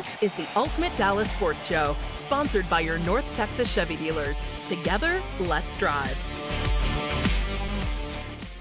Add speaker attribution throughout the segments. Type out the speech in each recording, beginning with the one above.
Speaker 1: This is the Ultimate Dallas Sports Show, sponsored by your North Texas Chevy dealers. Together, let's drive.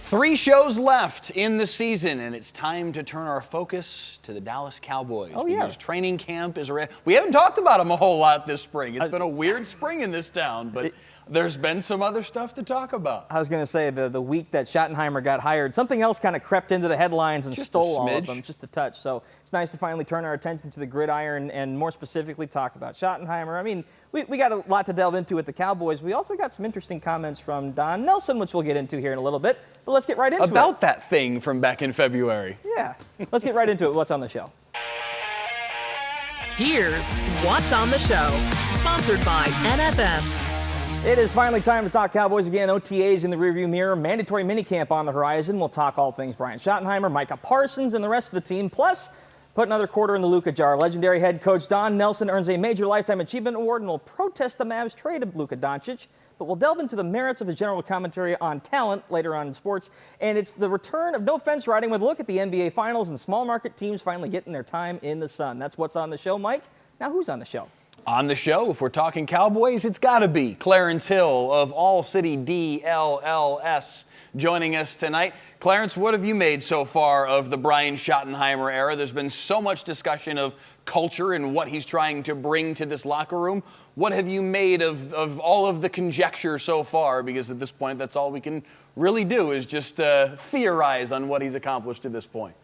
Speaker 2: 3 shows left in the season, and it's time to turn our focus to the Dallas Cowboys. Because training camp is ready. We haven't talked about them a whole lot this spring. It's been a weird spring in this town, but there's been some other stuff to talk about.
Speaker 3: I was going to say, the week that Schottenheimer got hired, something else kind of crept into the headlines and stole all of them, just a touch. So it's nice to finally turn our attention to the gridiron and more specifically talk about Schottenheimer. I mean, we got a lot to delve into with the Cowboys. We also got some interesting comments from Don Nelson, which we'll get into here in a little bit. But let's get right into it.
Speaker 2: About that thing from back in February.
Speaker 3: Yeah. Let's get right into it. What's on the show?
Speaker 1: Here's What's on the Show, sponsored by NFM.
Speaker 3: It is finally time to talk Cowboys again. OTAs in the rearview mirror, mandatory minicamp on the horizon. We'll talk all things Brian Schottenheimer, Micah Parsons, and the rest of the team. Plus, put another quarter in the Luka jar. Legendary head coach Don Nelson earns a major Lifetime Achievement Award and will protest the Mavs trade of Luka Doncic. But we'll delve into the merits of his general commentary on talent later on in sports. And it's the return of no fence riding with a look at the NBA Finals and small market teams finally getting their time in the sun. That's what's on the show, Mike. Now, who's on the show?
Speaker 2: On the show, if we're talking Cowboys, it's got to be Clarence Hill of All City DLLS joining us tonight. Clarence, what have you made so far of the Brian Schottenheimer era? There's been so much discussion of culture and what he's trying to bring to this locker room. What have you made of all of the conjecture so far? Because at this point, that's all we can really do is just theorize on what he's accomplished to this point.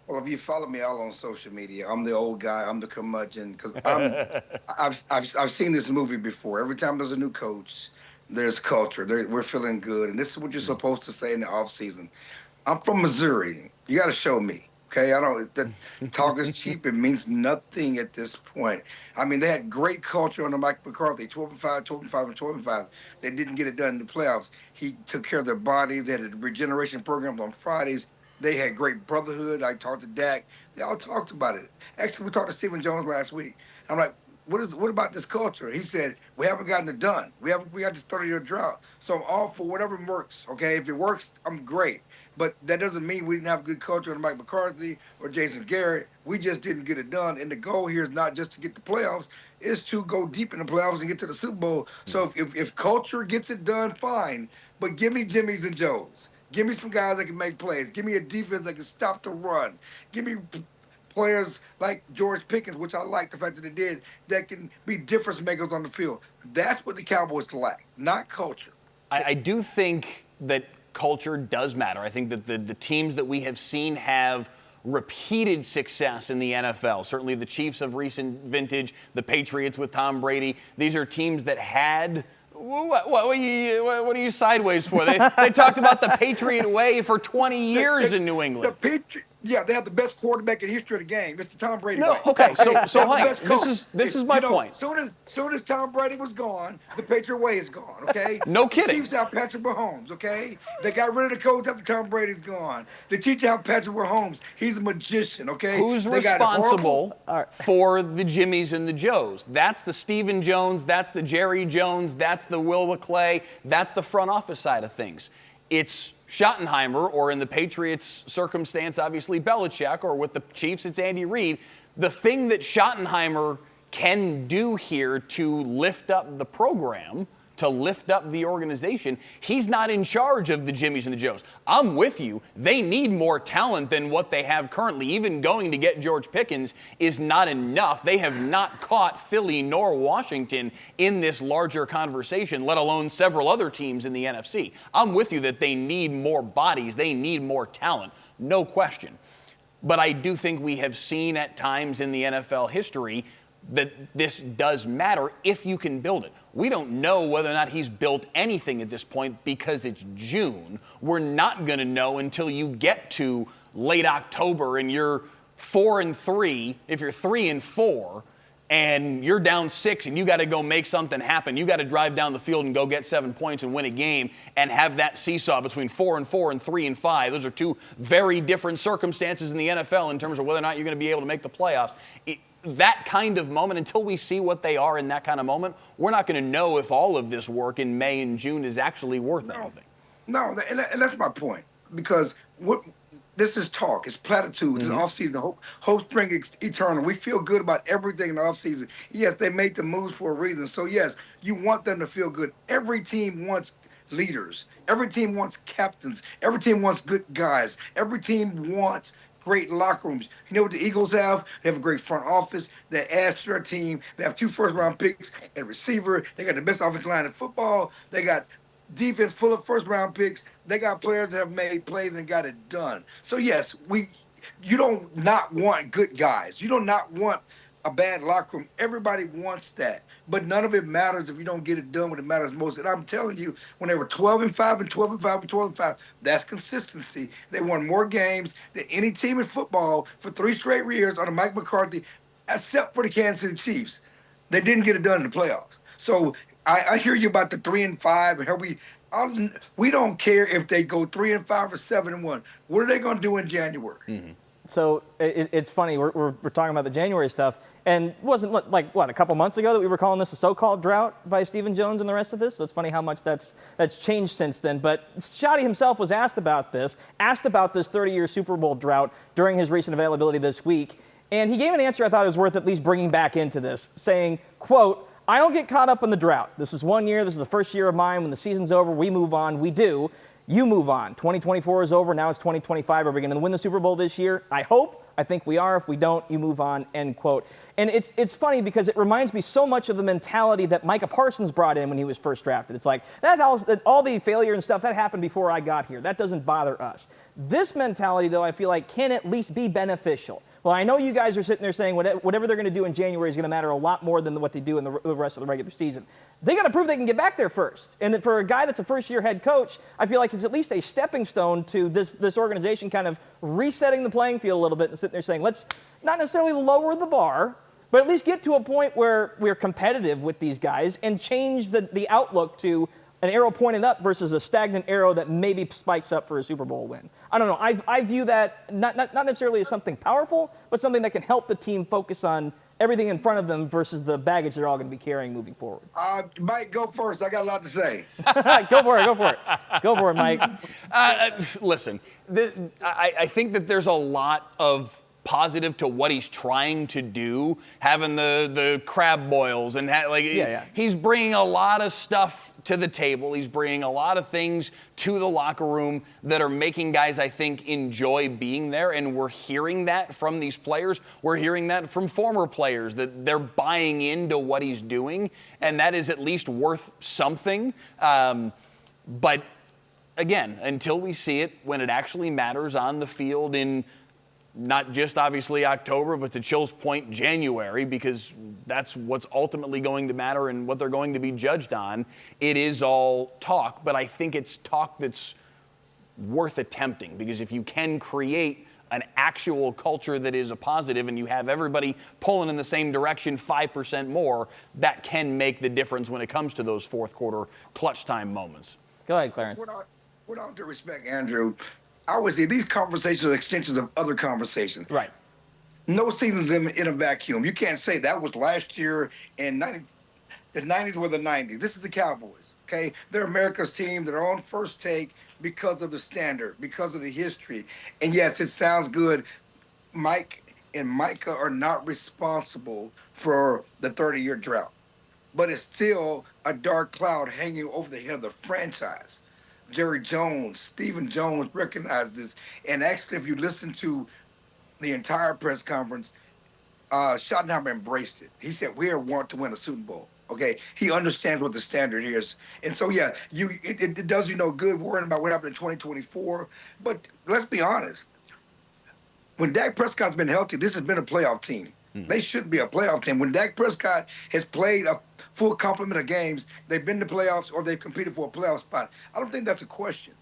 Speaker 4: Well, if you follow me all on social media, I'm the old guy, I'm the curmudgeon, because I've seen this movie before. Every time there's a new coach, there's culture. We're feeling good, and this is what you're supposed to say in the off season. I'm from Missouri. You got to show me, okay? The talk is cheap. It means nothing at this point. I mean, they had great culture under Mike McCarthy, 12-5, 12-5, and 12-5. They didn't get it done in the playoffs. He took care of their bodies. They had a regeneration program on Fridays. They had great brotherhood. I talked to Dak. They all talked about it. Actually, we talked to Stephen Jones last week. I'm like, what about this culture? He said, we haven't gotten it done. We got this 30-year drought. So I'm all for whatever works, okay? If it works, I'm great. But that doesn't mean we didn't have good culture under Mike McCarthy or Jason Garrett. We just didn't get it done. And the goal here is not just to get the playoffs, it's to go deep in the playoffs and get to the Super Bowl. So if culture gets it done, fine. But give me Jimmys and Joes. Give me some guys that can make plays. Give me a defense that can stop the run. Give me players like George Pickens, which I like the fact that they did, that can be difference makers on the field. That's what the Cowboys lack, not culture.
Speaker 2: I do think that culture does matter. I think that the teams that we have seen have repeated success in the NFL. Certainly the Chiefs of recent vintage, the Patriots with Tom Brady. These are teams that had... What are you sideways for? They talked about the Patriot way for 20 years in New England.
Speaker 4: They have the best quarterback in history of the game. It's the Tom Brady way.
Speaker 2: Okay, so Hank, this is my point.
Speaker 4: Soon as Tom Brady was gone, the Patriot way is gone, okay?
Speaker 2: No kidding.
Speaker 4: The Chiefs have Patrick Mahomes, okay? They got rid of the coach after Tom Brady's gone. The Chiefs have Patrick Mahomes. He's a magician, okay?
Speaker 2: Who's responsible for the Jimmys and the Joes? That's the Stephen Jones, that's the Jerry Jones, that's the Will McClay, that's the front office side of things. It's Schottenheimer, or in the Patriots' circumstance, obviously Belichick, or with the Chiefs, it's Andy Reid. The thing that Schottenheimer can do here to lift up the program, to lift up the organization, he's not in charge of the Jimmys and the Joes. I'm with you. They need more talent than what they have currently. Even going to get George Pickens is not enough. They have not caught Philly nor Washington in this larger conversation, let alone several other teams in the NFC. I'm with you that they need more bodies. They need more talent. No question. But I do think we have seen at times in the NFL history that this does matter if you can build it. We don't know whether or not he's built anything at this point because it's June. We're not going to know until you get to late October and you're 4-3. If you're 3-4 and you're down 6 and you got to go make something happen, you got to drive down the field and go get 7 points and win a game and have that seesaw between 4-4 and 3-5. Those are two very different circumstances in the NFL in terms of whether or not you're going to be able to make the playoffs. That kind of moment, until we see what they are in that kind of moment, we're not going to know if all of this work in May and June is actually worth anything.
Speaker 4: No, and that's my point. Because this is talk. It's platitudes. It's offseason. Hope spring eternal. We feel good about everything in the offseason. Yes, they made the moves for a reason. So, yes, you want them to feel good. Every team wants leaders. Every team wants captains. Every team wants good guys. Every team wants great locker rooms. You know what the Eagles have? They have a great front office. They add to their team. They have 2 first-round picks and receiver. They got the best offensive line in football. They got defense full of first-round picks. They got players that have made plays and got it done. So, yes, you don't not want good guys. You do not want a bad locker room. Everybody wants that. But none of it matters if you don't get it done when it matters most. And I'm telling you, when they were 12-5 and 12-5 and 12-5, that's consistency. They won more games than any team in football for 3 straight years under Mike McCarthy, except for the Kansas City Chiefs. They didn't get it done in the playoffs. So I hear you about the 3-5 and how we don't care if they go 3-5 or 7-1. What are they going to do in January?
Speaker 3: Mm-hmm. So it's funny, we're talking about the January stuff, and it wasn't like, what, a couple months ago that we were calling this a so-called drought by Stephen Jones and the rest of this? So it's funny how much that's changed since then. But Schotty himself was asked about this 30-year Super Bowl drought during his recent availability this week, and he gave an answer I thought was worth at least bringing back into this, saying, quote, "I don't get caught up in the drought. This is 1 year. This is the first year of mine. When the season's over, we move on. We do. You move on. 2024 is over. Now it's 2025. Are we going to win the Super Bowl this year? I hope. I think we are. If we don't, you move on," end quote. And it's funny because it reminds me so much of the mentality that Micah Parsons brought in when he was first drafted. It's like, all the failure and stuff, that happened before I got here. That doesn't bother us. This mentality, though, I feel like can at least be beneficial. Well, I know you guys are sitting there saying whatever they're going to do in January is going to matter a lot more than what they do in the rest of the regular season. They got to prove they can get back there first. And that for a guy that's a first-year head coach, I feel like it's at least a stepping stone to this organization kind of resetting the playing field a little bit and sitting there saying, let's not necessarily lower the bar, but at least get to a point where we're competitive with these guys and change the outlook to an arrow pointed up versus a stagnant arrow that maybe spikes up for a Super Bowl win. I don't know. I view that not necessarily as something powerful, but something that can help the team focus on everything in front of them versus the baggage they're all going to be carrying moving forward.
Speaker 4: Mike, go first. I got a lot to say.
Speaker 3: Go for it. Go for it, Mike.
Speaker 2: Listen, I think that there's a lot of positive to what he's trying to do, having the crab boils and he's bringing a lot of stuff to the table. He's bringing a lot of things to the locker room that are making guys, I think, enjoy being there, and we're hearing that from these players. We're hearing that from former players, that they're buying into what he's doing, and that is at least worth something. But again, until we see it when it actually matters on the field in not just obviously October, but to Chill's point, January, because that's what's ultimately going to matter and what they're going to be judged on. It is all talk, but I think it's talk that's worth attempting, because if you can create an actual culture that is a positive and you have everybody pulling in the same direction 5% more, that can make the difference when it comes to those fourth quarter clutch time moments.
Speaker 3: Go ahead, Clarence.
Speaker 4: With all due respect, Andrew, I would say these conversations are extensions of other conversations.
Speaker 3: Right.
Speaker 4: No season's in a vacuum. You can't say that was last year and the 90s were the 90s. This is the Cowboys, okay? They're America's team. They're on first take because of the standard, because of the history. And yes, it sounds good. Mike and Micah are not responsible for the 30-year drought, but it's still a dark cloud hanging over the head of the franchise. Jerry Jones, Stephen Jones recognized this. And actually, if you listen to the entire press conference, Schottenheimer embraced it. He said, we want to win a Super Bowl. Okay, he understands what the standard is. And so, yeah, it does you no good worrying about what happened in 2024. But let's be honest. When Dak Prescott's been healthy, this has been a playoff team. They should be a playoff team. When Dak Prescott has played a full complement of games, they've been to playoffs or they've competed for a playoff spot. I don't think that's a question.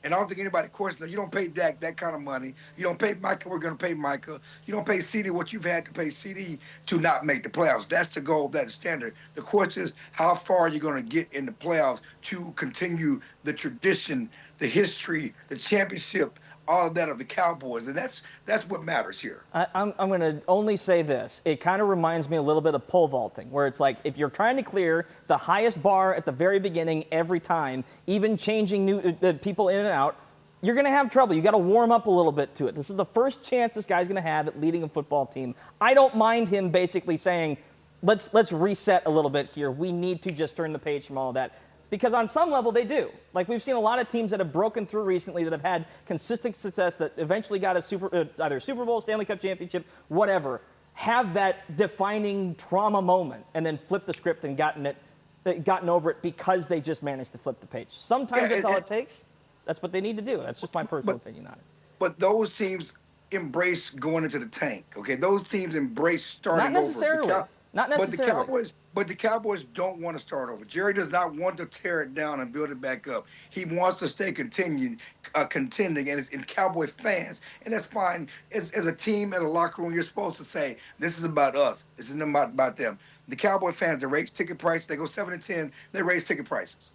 Speaker 4: And I don't think anybody questions that. You don't pay Dak that kind of money. You don't pay Micah, we're going to pay Micah. You don't pay CD what you've had to pay CD to not make the playoffs. That's the goal, that's standard. The question is, how far are you going to get in the playoffs to continue the tradition, the history, the championship, all of that of the Cowboys, and that's what matters here.
Speaker 3: I'm going to only say this. It kind of reminds me a little bit of pole vaulting, where it's like if you're trying to clear the highest bar at the very beginning every time, even changing new people in and out, you're going to have trouble. You got to warm up a little bit to it. This is the first chance this guy's going to have at leading a football team. I don't mind him basically saying, let's reset a little bit here. We need to just turn the page from all of that. Because on some level, they do. Like, we've seen a lot of teams that have broken through recently that have had consistent success that eventually got a either Super Bowl, Stanley Cup championship, whatever, have that defining trauma moment and then flip the script and gotten over it because they just managed to flip the page. Sometimes that's all it takes. That's what they need to do. That's just my personal opinion on it.
Speaker 4: But those teams embrace going into the tank, okay? Those teams embrace starting over.
Speaker 3: Not necessarily. Not necessarily.
Speaker 4: But the Cowboys don't want to start over. Jerry does not want to tear it down and build it back up. He wants to stay contending, and Cowboy fans, and that's fine. As a team, at a locker room, you're supposed to say, this is about us. This isn't about them. The Cowboy fans, they raise ticket prices. They go 7-10. They raise ticket prices.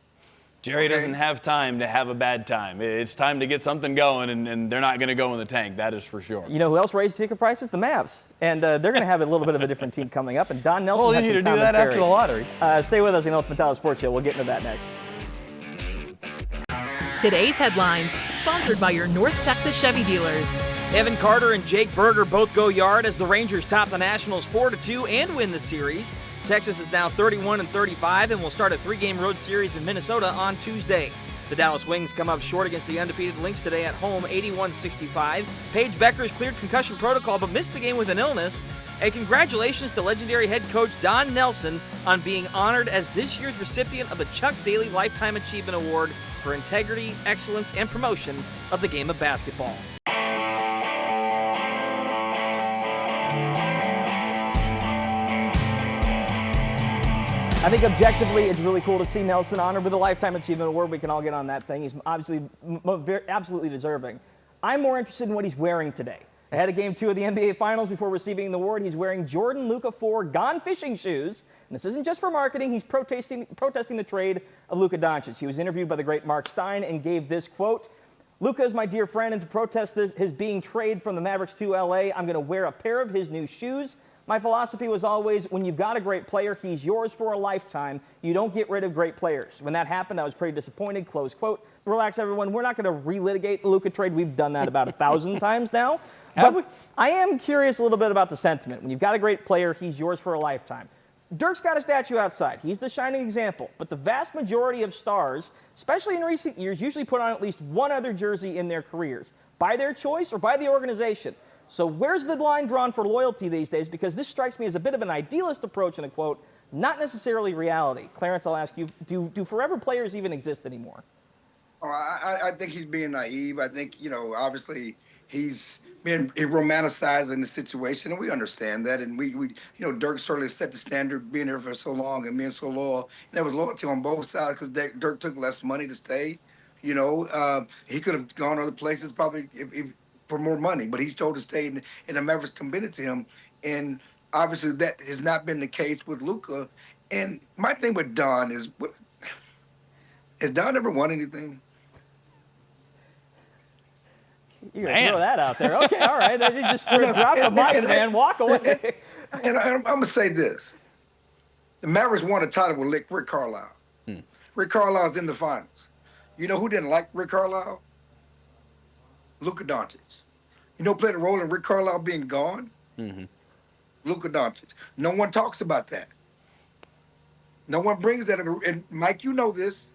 Speaker 2: Jerry doesn't have time to have a bad time. It's time to get something going, and they're not going to go in the tank. That is for sure.
Speaker 3: You know who else raised ticket prices? The Mavs. And they're going to have a little bit of a different team coming up. And Don Nelson has some
Speaker 2: to do that after the lottery.
Speaker 3: Stay with us in Ultimate Dallas Sports Show. We'll get into that next.
Speaker 1: Today's headlines, sponsored by your North Texas Chevy dealers.
Speaker 5: Evan Carter and Jake Berger both go yard as the Rangers top the Nationals 4-2 and win the series. Texas is now 31-35 and will start a 3-game road series in Minnesota on Tuesday. The Dallas Wings come up short against the undefeated Lynx today at home, 81-65. Paige Beckers cleared concussion protocol but missed the game with an illness. And congratulations to legendary head coach Don Nelson on being honored as this year's recipient of the Chuck Daly Lifetime Achievement Award for integrity, excellence, and promotion of the game of basketball.
Speaker 3: I think objectively, it's really cool to see Nelson honored with a Lifetime Achievement Award. We can all get on that thing. He's obviously absolutely deserving. I'm more interested in what he's wearing today. Ahead of Game 2 of the NBA Finals, before receiving the award, he's wearing Jordan Luka 4 Gone Fishing shoes. And this isn't just for marketing. He's protesting the trade of Luka Doncic. He was interviewed by the great Mark Stein and gave this quote: "Luka is my dear friend, and to protest his being traded from the Mavericks to LA, I'm going to wear a pair of his new shoes. My philosophy was always, when you've got a great player, he's yours for a lifetime. You don't get rid of great players. When that happened, I was pretty disappointed," close quote. Relax, everyone. We're not going to relitigate the Luka trade. We've done that about 1,000 times now.
Speaker 2: Have we?
Speaker 3: I am curious a little bit about the sentiment. When you've got a great player, he's yours for a lifetime. Dirk's got a statue outside. He's the shining example. But the vast majority of stars, especially in recent years, usually put on at least one other jersey in their careers, by their choice or by the organization. So where's the line drawn for loyalty these days? Because this strikes me as a bit of an idealist approach and a quote, not necessarily reality. Clarence, I'll ask you, do forever players even exist anymore?
Speaker 4: Oh, I think he's being naive. I think, obviously he's been romanticizing the situation, and we understand that. And we Dirk certainly set the standard, being here for so long and being so loyal. And there was loyalty on both sides because Dirk took less money to stay. He could have gone other places probably if for more money, but he's told to stay, and the Mavericks committed to him. And obviously that has not been the case with Luka. And my thing with Don is, has Don ever won anything?
Speaker 3: You're going to throw that out there. Okay, all right. Then you just drop the mic, man. Walk away.
Speaker 4: And I'm going to say this. The Mavericks won a title with Rick Carlisle. Rick Carlisle's in the finals. You know who didn't like Rick Carlisle? Luka Doncic. You know who played a role in Rick Carlisle being gone? Luka Doncic. No one talks about that. No one brings that up. And Mike, you know this.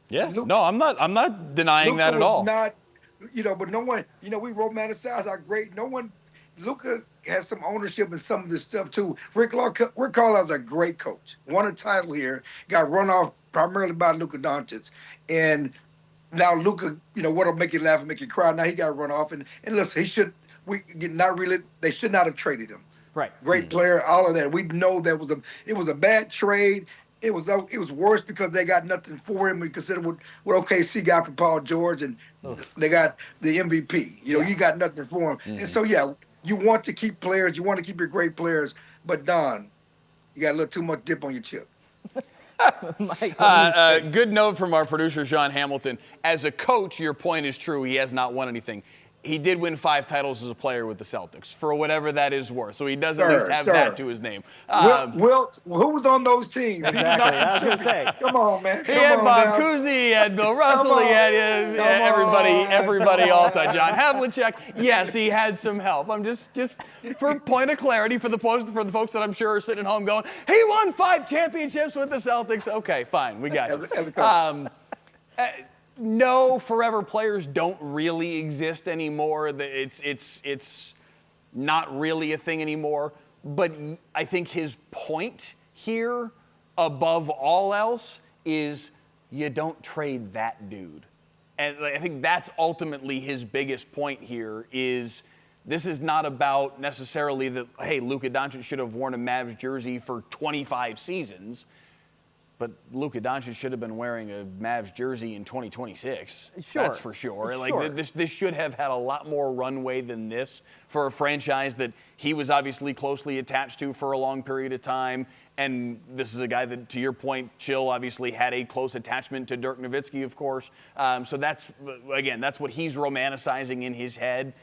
Speaker 2: Yeah. No, I'm not denying
Speaker 4: Luka
Speaker 2: that at all.
Speaker 4: Not, but no one, we romanticize how great. No one, Luka has some ownership in some of this stuff too. Rick Carlisle's a great coach. Won a title here. Got run off primarily by Luka Doncic. And now Luka, what'll make you laugh and make you cry? Now he got run off, and listen, they should not have traded him.
Speaker 3: Right.
Speaker 4: Great player, all of that. We know that it was a bad trade. It was worse because they got nothing for him. We consider what OKC got for Paul George, and they got the MVP. You got nothing for him. And so you want to keep players, you want to keep your great players, but Don, you got a little too much dip on your chip.
Speaker 3: Mike,
Speaker 2: good note from our producer, John Hamilton. As a coach, your point is true. He has not won anything. he did win 5 titles as a player with the Celtics, for whatever that is worth. So he does at least have that to his name.
Speaker 4: Wilt, who was on those teams?
Speaker 3: Exactly. I was going to say.
Speaker 4: Come on, man.
Speaker 2: He had Bob Cousy, he had Bill Russell, he had everybody all touch. John Havlicek. Yes, he had some help. I'm just for point of clarity for the folks that I'm sure are sitting at home going, he won 5 championships with the Celtics. Okay, fine, we got you.
Speaker 4: As a coach.
Speaker 2: No, forever players don't really exist anymore. It's not really a thing anymore. But I think his point here, above all else, is you don't trade that dude. And I think that's ultimately his biggest point here is this is not about necessarily that, hey, Luka Doncic should have worn a Mavs jersey for 25 seasons. But Luka Doncic should have been wearing a Mavs jersey in 2026.
Speaker 3: Sure.
Speaker 2: That's for sure.
Speaker 3: Sure.
Speaker 2: Like this should have had a lot more runway than this for a franchise that he was obviously closely attached to for a long period of time. And this is a guy that, to your point, Chill obviously had a close attachment to Dirk Nowitzki, of course. So that's what he's romanticizing in his head.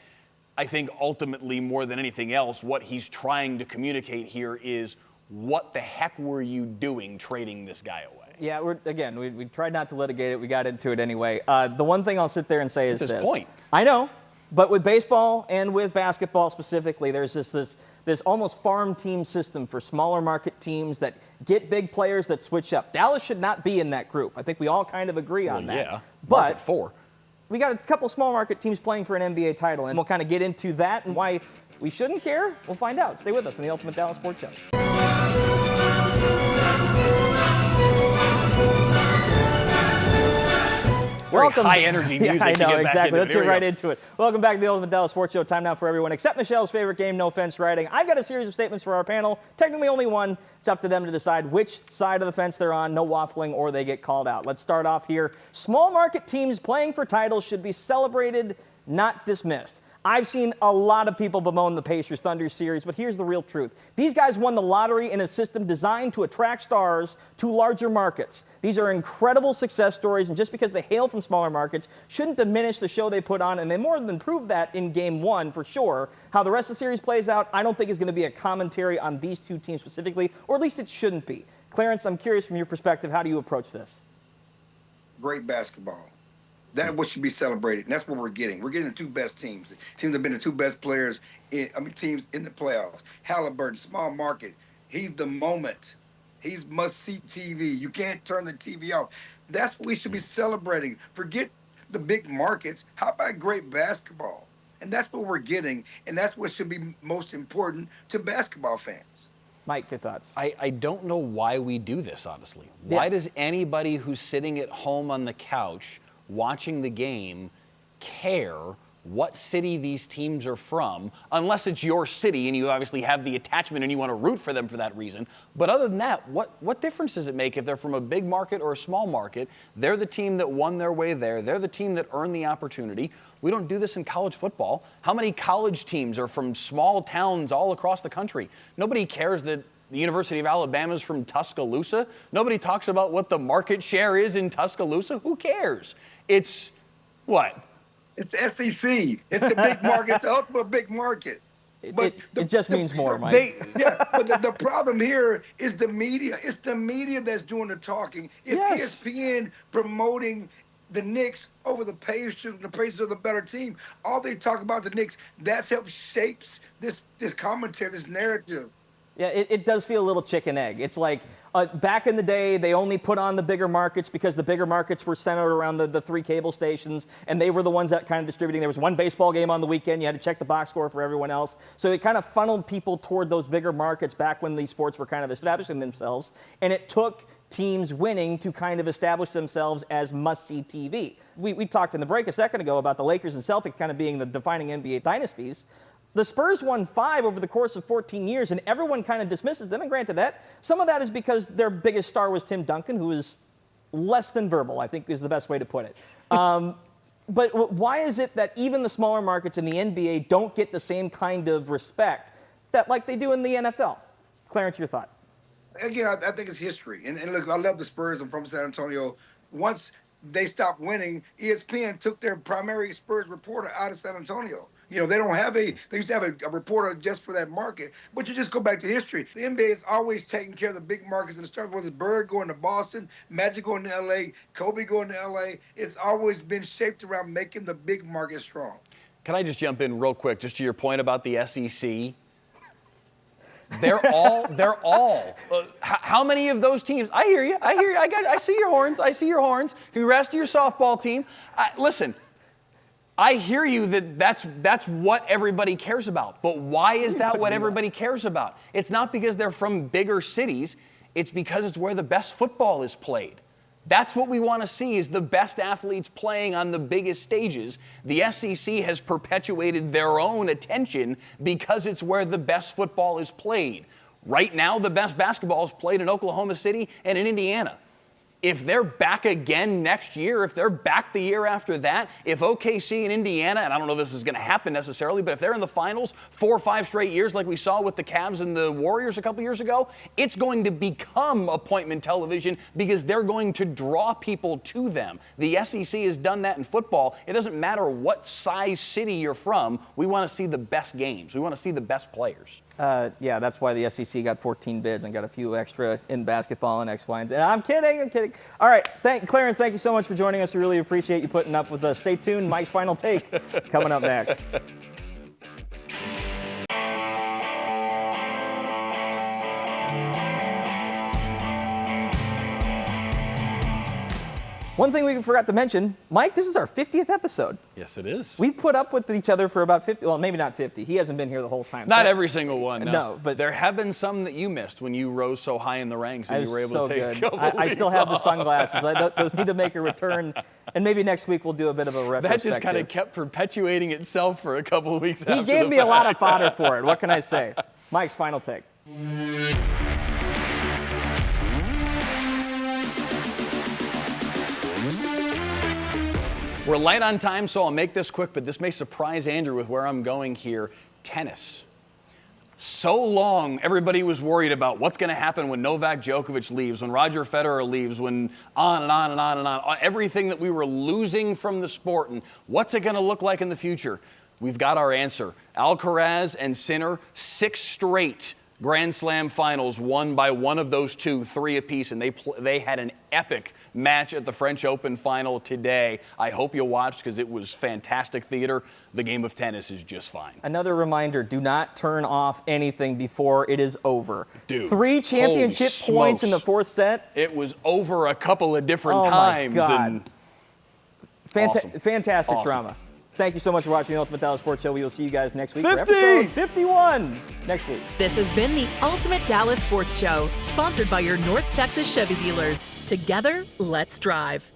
Speaker 2: I think ultimately, more than anything else, what he's trying to communicate here is, what the heck were you doing trading this guy away?
Speaker 3: Yeah, we tried not to litigate it. We got into it anyway. The one thing I'll sit there and say is
Speaker 2: this. That's his point.
Speaker 3: I know, but with baseball and with basketball specifically, there's this almost farm team system for smaller market teams that get big players that switch up. Dallas should not be in that group. I think we all kind of agree on that.
Speaker 2: Yeah,
Speaker 3: but
Speaker 2: 4.
Speaker 3: We got a couple small market teams playing for an NBA title, and we'll kind of get into that and why we shouldn't care. We'll find out. Stay with us on the Ultimate Dallas Sports Show.
Speaker 2: Welcome. High energy music.
Speaker 3: Yeah, I know,
Speaker 2: to get
Speaker 3: exactly.
Speaker 2: Back into
Speaker 3: Let's get right into it. Welcome back to the Ultimate Dallas Sports Show. Time now for everyone except Michelle's favorite game, No Fence Riding. I've got a series of statements for our panel. Technically only one. It's up to them to decide which side of the fence they're on. No waffling or they get called out. Let's start off here. Small market teams playing for titles should be celebrated, not dismissed. I've seen a lot of people bemoan the Pacers Thunder series, but here's the real truth. These guys won the lottery in a system designed to attract stars to larger markets. These are incredible success stories, and just because they hail from smaller markets shouldn't diminish the show they put on, and they more than proved that in Game 1 for sure. How the rest of the series plays out, I don't think is going to be a commentary on these two teams specifically, or at least it shouldn't be. Clarence, I'm curious from your perspective, how do you approach this?
Speaker 4: Great basketball. That's what should be celebrated, and that's what we're getting. We're getting the 2 best teams. Teams that have been the 2 best players, teams in the playoffs. Halliburton, small market. He's the moment. He's must-see TV. You can't turn the TV off. That's what we should be celebrating. Forget the big markets. How about great basketball? And that's what we're getting, and that's what should be most important to basketball fans.
Speaker 3: Mike, your thoughts?
Speaker 2: I don't know why we do this, honestly. Why does anybody who's sitting at home on the couch watching the game care what city these teams are from, unless it's your city and you obviously have the attachment and you want to root for them for that reason. But other than that, what difference does it make if they're from a big market or a small market? They're the team that won their way there. They're the team that earned the opportunity. We don't do this in college football. How many college teams are from small towns all across the country? Nobody cares that the University of Alabama is from Tuscaloosa. Nobody talks about what the market share is in Tuscaloosa. Who cares? It's what?
Speaker 4: It's SEC. It's the big market. It's the ultimate big market.
Speaker 3: But it just means more, Mike.
Speaker 4: But the problem here is the media. It's the media that's doing the talking. It's ESPN promoting the Knicks over the Pacers. The Pacers are the better team. All they talk about the Knicks. That's helped shapes this commentary, this narrative.
Speaker 3: Yeah, it does feel a little chicken egg. It's like back in the day, they only put on the bigger markets because the bigger markets were centered around the 3 cable stations, and they were the ones that kind of distributing. There was one baseball game on the weekend. You had to check the box score for everyone else. So it kind of funneled people toward those bigger markets back when these sports were kind of establishing themselves, and it took teams winning to kind of establish themselves as must-see TV. We talked in the break a second ago about the Lakers and Celtics kind of being the defining NBA dynasties. The Spurs won 5 over the course of 14 years, and everyone kind of dismisses them. And granted that, some of that is because their biggest star was Tim Duncan, who is less than verbal, I think is the best way to put it. But why is it that even the smaller markets in the NBA don't get the same kind of respect that like they do in the NFL? Clarence, your thought?
Speaker 4: Again, I think it's history. And look, I love the Spurs. I'm from San Antonio. Once they stopped winning, ESPN took their primary Spurs reporter out of San Antonio. You know, they don't have they used to have a reporter just for that market. But you just go back to history. The NBA is always taking care of the big markets in the start, whether it's Bird going to Boston, Magic going to LA, Kobe going to LA. It's always been shaped around making the big market strong.
Speaker 2: Can I just jump in real quick, just to your point about the SEC? They're all. How many of those teams? I hear you. I see your horns. Congrats to your softball team. Listen, I hear you that's what everybody cares about. But why is that what everybody cares about? It's not because they're from bigger cities. It's because it's where the best football is played. That's what we want to see, is the best athletes playing on the biggest stages. The SEC has perpetuated their own attention because it's where the best football is played. Right now, the best basketball is played in Oklahoma City and in Indiana. If they're back again next year, if they're back the year after that, if OKC and Indiana, and I don't know if this is going to happen necessarily, but if they're in the finals 4 or 5 straight years like we saw with the Cavs and the Warriors a couple years ago, it's going to become appointment television because they're going to draw people to them. The SEC has done that in football. It doesn't matter what size city you're from. We want to see the best games. We want to see the best players.
Speaker 3: Yeah, that's why the SEC got 14 bids and got a few extra in basketball and X, Y, and Z. I'm kidding. All right, Clarence, thank you so much for joining us. We really appreciate you putting up with us. Stay tuned. Mike's Final Take coming up next. One thing we forgot to mention, Mike, this is our 50th episode.
Speaker 2: Yes, it is.
Speaker 3: We've put up with each other for about 50, well, maybe not 50. He hasn't been here the whole time.
Speaker 2: Not every single one,
Speaker 3: no. But
Speaker 2: there have been some that you missed when you rose so high in the ranks and you were able to take a couple
Speaker 3: I still have the sunglasses. Those need to make a return, and maybe next week we'll do a bit of a retrospective.
Speaker 2: That just kind of kept perpetuating itself for a couple of weeks after
Speaker 3: He gave me a lot of fodder for it. What can I say? Mike's Final Take.
Speaker 2: We're light on time, so I'll make this quick, but this may surprise Andrew with where I'm going here. Tennis. So long, everybody was worried about what's going to happen when Novak Djokovic leaves, when Roger Federer leaves, when on and on and on and on. Everything that we were losing from the sport, and what's it going to look like in the future? We've got our answer. Alcaraz and Sinner, 6 straight Grand Slam finals won by one of those two, 3 apiece, and they had an epic match at the French Open final today. I hope you'll watch because it was fantastic theater. The game of tennis is just fine. Another reminder, do not turn off anything before it is over. Dude, 3 championship points in the 4th set. It was over a couple of different times. My God. And fantastic drama. Thank you so much for watching the Ultimate Dallas Sports Show. We will see you guys next week for episode 51 next week.
Speaker 1: This has been the Ultimate Dallas Sports Show, sponsored by your North Texas Chevy dealers. Together, let's drive.